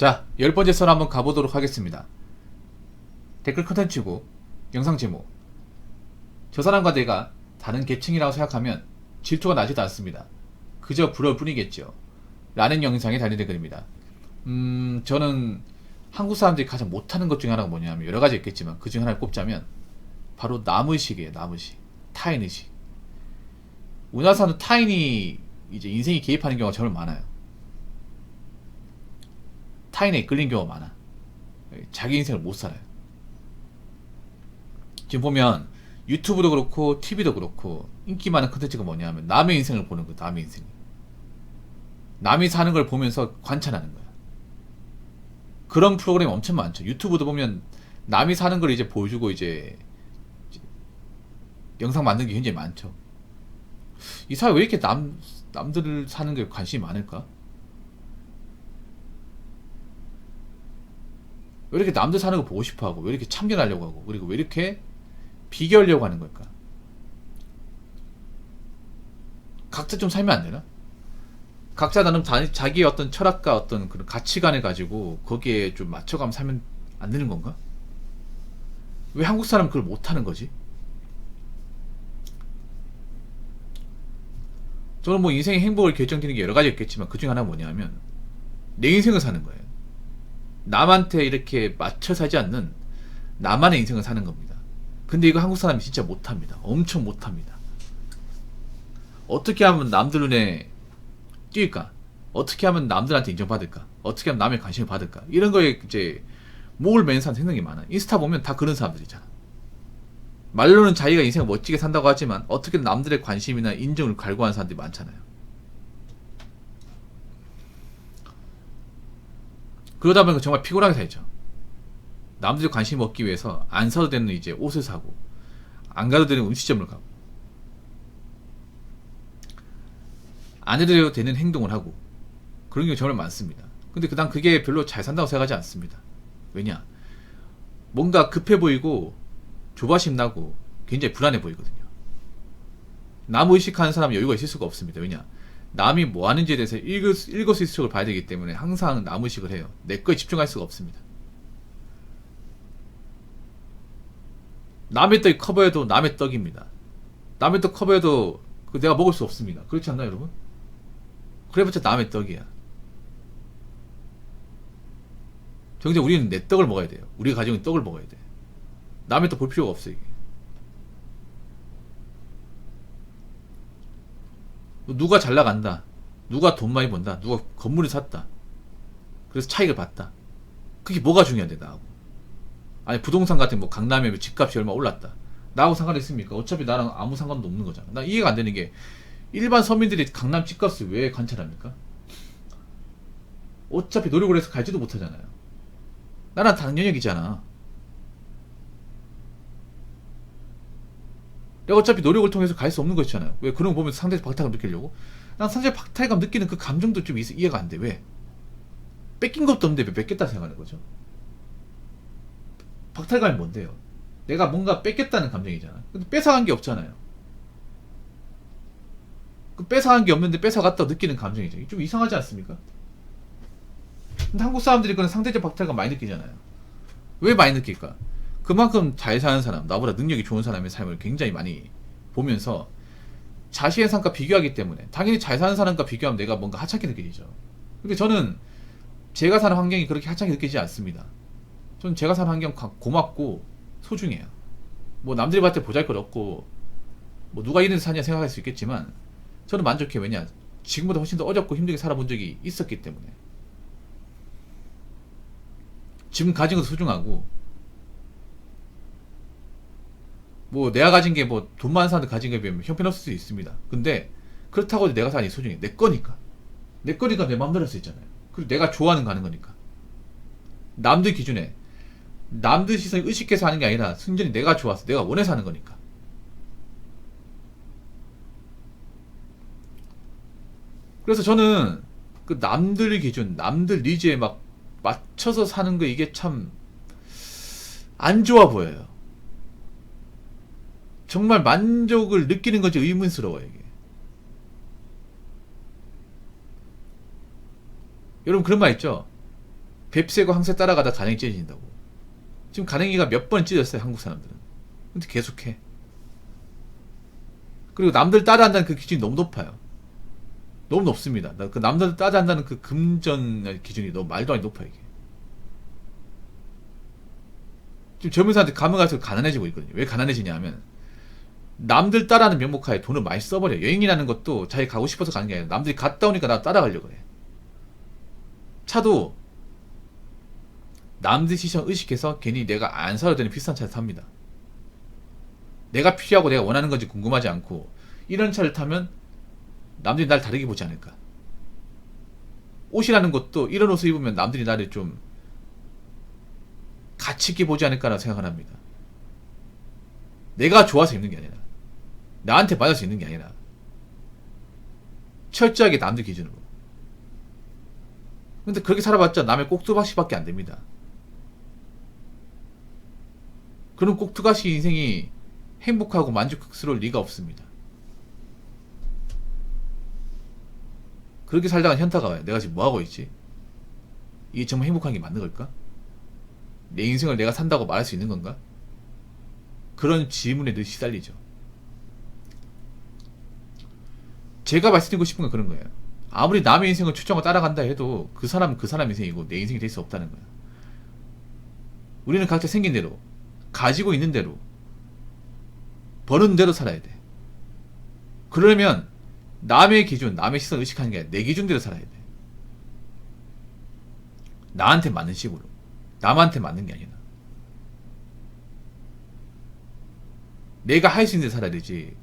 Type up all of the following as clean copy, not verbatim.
자, 10번째 선 한번 가보도록 하겠습니다. 댓글 컨텐츠고 영상 제목, 저 사람과 내가 다른 계층이라고 생각하면 질투가 나지도 않습니다. 그저 부러울 뿐이겠죠 라는 영상에 달린 댓글입니다. 저는 한국 사람들이 가장 못하는 것 중에 하나가 뭐냐면, 여러가지 있겠지만 그 중에 하나를 꼽자면 바로 남의식이에요. 남의식, 타인의식. 우리나라 사람은 타인이 이제 인생에 개입하는 경우가 정말 많아요. 타인에 끌린 경우가 많아. 자기 인생을 못 살아요. 지금 보면 유튜브도 그렇고 TV도 그렇고 인기 많은 컨텐츠가 뭐냐면 남의 인생을 보는 거야. 남의 인생. 남이 사는 걸 보면서 관찰하는 거야. 그런 프로그램이 엄청 많죠. 유튜브도 보면 남이 사는 걸 이제 보여주고 이제 영상 만드는 게 굉장히 많죠. 이 사회 왜 이렇게 남들 사는 게 관심이 많을까? 왜 이렇게 남들 사는 거 보고 싶어 하고, 왜 이렇게 참견하려고 하고, 그리고 왜 이렇게 비교하려고 하는 걸까? 각자 좀 살면 안 되나? 각자 나름 자기의 어떤 철학과 어떤 그런 가치관을 가지고 거기에 좀 맞춰가면 살면 안 되는 건가? 왜 한국 사람은 그걸 못하는 거지? 저는 뭐 인생의 행복을 결정짓는 게 여러 가지 있겠지만 그 중에 하나가 뭐냐면 내 인생을 사는 거예요. 남한테 이렇게 맞춰 사지 않는 나만의 인생을 사는 겁니다. 근데 이거 한국 사람이 진짜 못합니다. 엄청 못합니다. 어떻게 하면 남들 눈에 띄일까? 어떻게 하면 남들한테 인정받을까? 어떻게 하면 남의 관심을 받을까? 이런 거에 이제 목을 매는 사람 생각이 많아. 인스타 보면 다 그런 사람들이잖아. 말로는 자기가 인생을 멋지게 산다고 하지만 어떻게 남들의 관심이나 인정을 갈구하는 사람들이 많잖아요. 그러다 보니까 정말 피곤하게 살죠. 남들의 관심 얻기 위해서 안 사도 되는 이제 옷을 사고, 안 가도 되는 음식점을 가고, 안 해도 되는 행동을 하고, 그런 게 정말 많습니다. 근데 난 그게 별로 잘 산다고 생각하지 않습니다. 왜냐? 뭔가 급해 보이고 조바심 나고 굉장히 불안해 보이거든요. 남 의식하는 사람은 여유가 있을 수가 없습니다. 왜냐? 남이 뭐 하는지에 대해서 일거수일투족을 봐야 되기 때문에 항상 남 의식을 해요. 내 거에 집중할 수가 없습니다. 남의 떡이 커버해도 남의 떡입니다. 남의 떡 커버해도 내가 먹을 수 없습니다. 그렇지 않나요, 여러분? 그래봤자 남의 떡이야. 정작 우리는 내 떡을 먹어야 돼요. 우리가 가지고 있는 떡을 먹어야 돼. 남의 떡 볼 필요가 없어, 이게. 누가 잘 나간다, 누가 돈 많이 번다, 누가 건물을 샀다, 그래서 차익을 봤다, 그게 뭐가 중요한데 나하고? 아니 부동산 같은 뭐 강남에 집값이 얼마 올랐다, 나하고 상관 있습니까? 어차피 나랑 아무 상관도 없는 거잖아. 나 이해가 안 되는 게 일반 서민들이 강남 집값을 왜 관찰합니까? 어차피 노력을 해서 갈지도 못하잖아요. 나랑 다른 영역이잖아. 내가 어차피 노력을 통해서 갈 수 없는 거 있잖아요. 왜 그런 거 보면서 상대적 박탈감 느끼려고? 난 상대적 박탈감 느끼는 그 감정도 좀 이해가 안 돼. 왜? 뺏긴 것도 없는데 왜 뺏겼다 생각하는 거죠? 박탈감이 뭔데요? 내가 뭔가 뺏겼다는 감정이잖아. 근데 뺏어간 게 없잖아요. 그 뺏어간 게 없는데 뺏어갔다고 느끼는 감정이죠. 좀 이상하지 않습니까? 근데 한국 사람들이 그런 상대적 박탈감 많이 느끼잖아요. 왜 많이 느낄까? 그만큼 잘 사는 사람, 나보다 능력이 좋은 사람의 삶을 굉장히 많이 보면서 자신의 삶과 비교하기 때문에 당연히 잘 사는 사람과 비교하면 내가 뭔가 하찮게 느껴지죠. 근데 저는 제가 사는 환경이 그렇게 하찮게 느끼지 않습니다. 저는 제가 사는 환경 고맙고 소중해요. 뭐 남들이 봤을 때 보잘것없고 뭐 누가 이런 데 사냐 생각할 수 있겠지만 저는 만족해요. 왜냐? 지금보다 훨씬 더 어렵고 힘들게 살아본 적이 있었기 때문에. 지금 가진 것도 소중하고, 뭐 내가 가진 게 뭐 돈 많은 사람들 가진 거에 비하면 형편없을 수 있습니다. 근데 그렇다고 내가 사는 게 소중해. 내 거니까. 내 거니까 내 마음대로 할 수 있잖아요. 그리고 내가 좋아하는 거 하는 거니까. 남들 기준에 남들 시선을 의식해서 하는 게 아니라 순전히 내가 좋아서 내가 원해서 하는 거니까. 그래서 저는 그 남들 기준, 남들 니즈에 막 맞춰서 사는 거, 이게 참 안 좋아 보여요. 정말 만족을 느끼는 건지 의문스러워요, 이게. 여러분 그런 말 있죠? 뱁새고 항새 따라가다 가랭이 찢어진다고. 지금 가랭이가 몇 번 찢었어요, 한국 사람들은. 근데 계속해. 그리고 남들 따라한다는 그 기준이 너무 높아요. 너무 높습니다. 그 남들 따라한다는 그 금전 기준이 너무 말도 안 돼 높아요, 이게. 지금 젊은 사람들 가면 갈수록 가난해지고 있거든요. 왜 가난해지냐 하면 남들 따라하는 명목하에 돈을 많이 써버려요. 여행이라는 것도 자기 가고 싶어서 가는 게 아니라 남들이 갔다 오니까 나도 따라가려고 해. 차도 남들 시선 의식해서 괜히 내가 안 사도 되는 비싼 차를 탑니다. 내가 필요하고 내가 원하는 건지 궁금하지 않고 이런 차를 타면 남들이 날 다르게 보지 않을까. 옷이라는 것도 이런 옷을 입으면 남들이 나를 좀 가치 있게 보지 않을까라고 생각을 합니다. 내가 좋아서 입는 게 아니라 나한테 맞아서 입는 게 아니라 철저하게 남들 기준으로. 근데 그렇게 살아봤자 남의 꼭두각시밖에 안 됩니다. 그런 꼭두각시 인생이 행복하고 만족스러울 리가 없습니다. 그렇게 살다가 현타가 와요. 내가 지금 뭐하고 있지? 이게 정말 행복한 게 맞는 걸까? 내 인생을 내가 산다고 말할 수 있는 건가? 그런 질문에 늘 시달리죠. 제가 말씀드리고 싶은 건 그런 거예요. 아무리 남의 인생을 추정하고 따라간다 해도 그 사람은 그 사람 인생이고 내 인생이 될 수 없다는 거예요. 우리는 각자 생긴 대로, 가지고 있는 대로, 버는 대로 살아야 돼. 그러면 남의 기준, 남의 시선을 의식하는 게 아니라 내 기준대로 살아야 돼. 나한테 맞는 식으로. 남한테 맞는 게 아니라. 내가 할 수 있는 데 살아야 되지.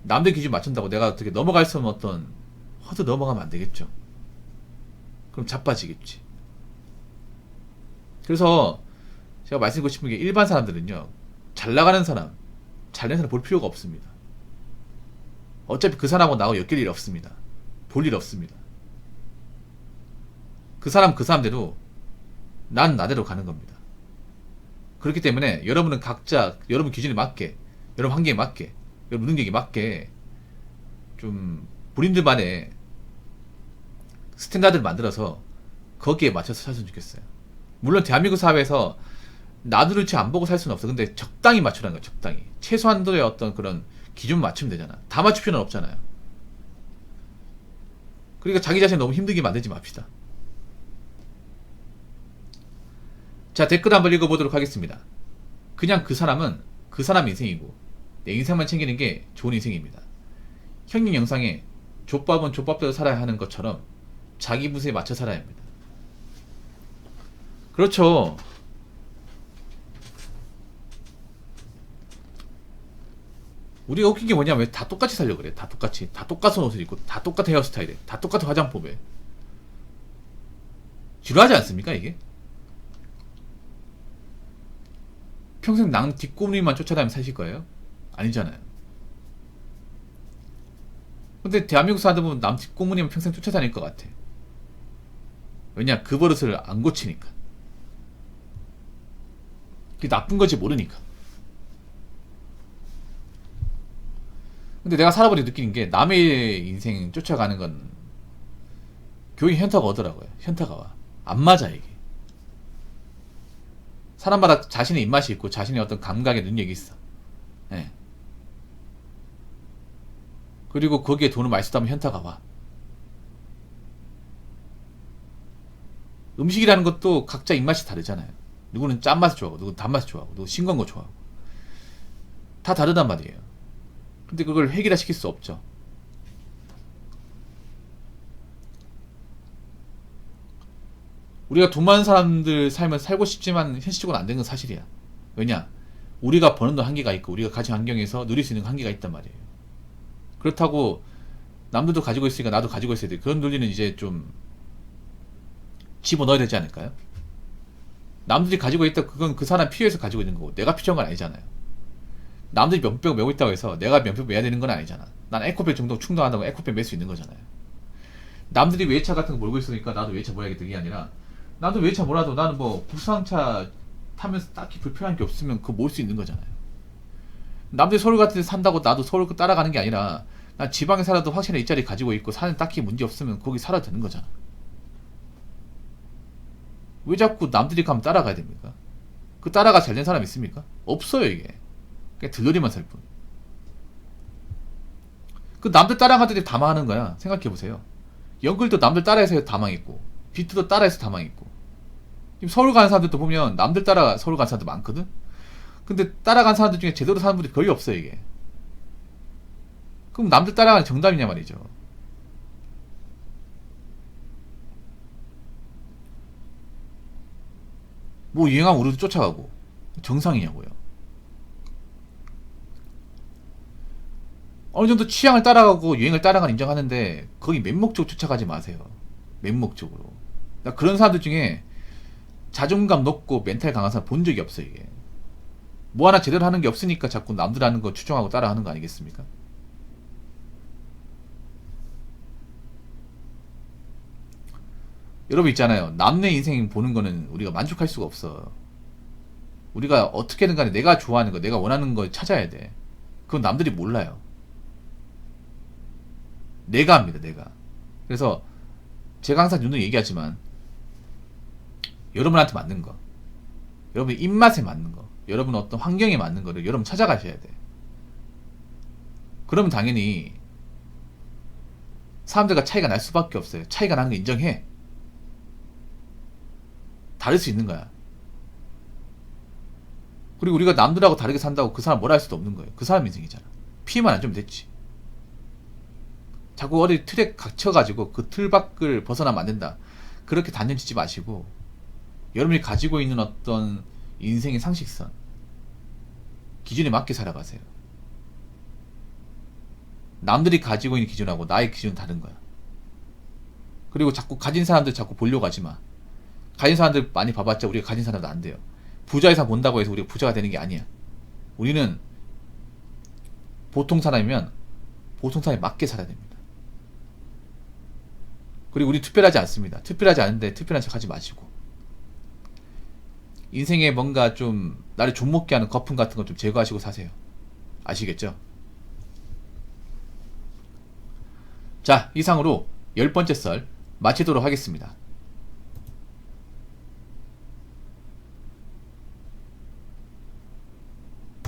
남들 기준 맞춘다고 내가 어떻게 넘어갈 수 없는 어떤 허드 넘어가면 안 되겠죠. 그럼 자빠지겠지. 그래서 제가 말씀드리고 싶은 게 일반 사람들은요, 잘 나가는 사람, 잘난 사람 볼 필요가 없습니다. 어차피 그 사람하고 나하고 엮일 일 없습니다. 볼 일 없습니다. 그 사람 그 사람대로 난 나대로 가는 겁니다. 그렇기 때문에 여러분은 각자 여러분 기준에 맞게, 여러분 한계에 맞게, 여러분 능력에 맞게 좀 본인들만의 스탠다드를 만들어서 거기에 맞춰서 살았으면 좋겠어요. 물론 대한민국 사회에서 나도 눈치 안 보고 살 수는 없어. 근데 적당히 맞추라는 거야. 적당히. 최소한도의 어떤 그런 기준 맞추면 되잖아. 다 맞출 필요는 없잖아요. 그러니까 자기 자신 너무 힘들게 만들지 맙시다. 자, 댓글 한번 읽어보도록 하겠습니다. 그냥 그 사람은 그 사람 인생이고 내 인생만 챙기는 게 좋은 인생입니다. 형님 영상에 족밥은 족밥대로 살아야 하는 것처럼 자기 부세에 맞춰 살아야 합니다. 그렇죠. 우리가 웃긴 게 뭐냐면 왜 다 똑같이 살려고 그래. 다 똑같이. 다 똑같은 옷을 입고 다 똑같은 헤어스타일에 다 똑같은 화장법에. 지루하지 않습니까 이게? 평생 남 뒷꼬리만 쫓아다니면 사실 거예요? 아니잖아요. 근데 대한민국 사람들 보면 남 뒷꼬리만 평생 쫓아다닐 것 같아. 왜냐? 그 버릇을 안 고치니까. 그게 나쁜 건지 모르니까. 근데 내가 살아보니 느끼는 게 남의 인생 쫓아가는 건 교육에 현타가 오더라고요. 현타가 와. 안 맞아 이게. 사람마다 자신의 입맛이 있고 자신의 어떤 감각의 능력이 있어. 네. 그리고 거기에 돈을 많이 쓰다 보면 현타가 와. 음식이라는 것도 각자 입맛이 다르잖아요. 누구는 짠맛을 좋아하고 누구는 단맛을 좋아하고 누구는 싱거운 거 좋아하고 다 다르단 말이에요. 근데 그걸 획일화 시킬 수 없죠. 우리가 돈 많은 사람들 삶을 살고 싶지만 현실적으로 안 되는 건 사실이야. 왜냐? 우리가 버는 돈 한계가 있고 우리가 가진 환경에서 누릴 수 있는 한계가 있단 말이에요. 그렇다고 남들도 가지고 있으니까 나도 가지고 있어야 돼. 그런 논리는 이제 좀 집어넣어야 되지 않을까요? 남들이 가지고 있다 그건 그 사람 필요해서 가지고 있는 거고 내가 필요한 건 아니잖아요. 남들이 면병 메고 있다고 해서 내가 면병 메야 되는 건 아니잖아. 난 에코백 정도 충당한다고 에코백 멜 수 있는 거잖아요. 남들이 외차 같은 거 몰고 있으니까 나도 외차 몰아야겠다 이게 아니라 나도 외차 몰아도 나는 뭐 국산차 타면서 딱히 불편한 게 없으면 그거 몰 수 있는 거잖아요. 남들이 서울 같은 데 산다고 나도 서울 따라가는 게 아니라 난 지방에 살아도 확실히 이 자리 가지고 있고 사는 딱히 문제 없으면 거기 살아도 되는 거잖아. 왜 자꾸 남들이 가면 따라가야 됩니까? 그 따라가 잘 된 사람 있습니까? 없어요, 이게. 그냥 들러리만 살 뿐. 그 남들 따라가더니 다 망하는 거야. 생각해보세요. 연글도 남들 따라해서 다 망했고, 비트도 따라해서 다 망했고. 지금 서울 가는 사람들도 보면 남들 따라 서울 가는 사람들 많거든? 근데 따라간 사람들 중에 제대로 사는 분들이 거의 없어요, 이게. 그럼 남들 따라가는 정답이냐 말이죠. 뭐 유행하면 우리도 쫓아가고 정상이냐고요. 어느 정도 취향을 따라가고 유행을 따라가는 인정하는데 거기 맨목적으로 쫓아가지 마세요. 맨목적으로. 나 그런 사람들 중에 자존감 높고 멘탈 강한 사람 본 적이 없어요, 이게. 뭐 하나 제대로 하는 게 없으니까 자꾸 남들 하는 거 추종하고 따라하는 거 아니겠습니까? 여러분 있잖아요. 남의 인생 보는 거는 우리가 만족할 수가 없어. 우리가 어떻게든 간에 내가 좋아하는 거, 내가 원하는 거 찾아야 돼. 그건 남들이 몰라요. 내가 합니다, 내가. 그래서 제가 항상 누누이 얘기하지만 여러분한테 맞는 거, 여러분 입맛에 맞는 거, 여러분 어떤 환경에 맞는 거를 여러분 찾아가셔야 돼. 그러면 당연히 사람들과 차이가 날 수밖에 없어요. 차이가 나는 거 인정해. 다를 수 있는 거야. 그리고 우리가 남들하고 다르게 산다고 그 사람 뭐라 할 수도 없는 거예요. 그 사람 인생이잖아. 피해만 안 주면 됐지. 자꾸 어디 틀에 갇혀가지고 그 틀 밖을 벗어나면 안 된다. 그렇게 단념 짓지 마시고 여러분이 가지고 있는 어떤 인생의 상식선, 기준에 맞게 살아가세요. 남들이 가지고 있는 기준하고 나의 기준은 다른 거야. 그리고 자꾸 가진 사람들 자꾸 보려고 하지 마. 가진 사람들 많이 봐봤자 우리가 가진 사람도 안 돼요. 부자 이상 본다고 해서 우리가 부자가 되는 게 아니야. 우리는 보통 사람이면 보통 사람에 맞게 살아야 됩니다. 그리고 우리 특별하지 않습니다. 특별하지 않은데 특별한 척 하지 마시고 인생에 뭔가 좀 나를 좀먹게 하는 거품 같은 거 좀 제거하시고 사세요. 아시겠죠? 자, 이상으로 10번째 썰 마치도록 하겠습니다.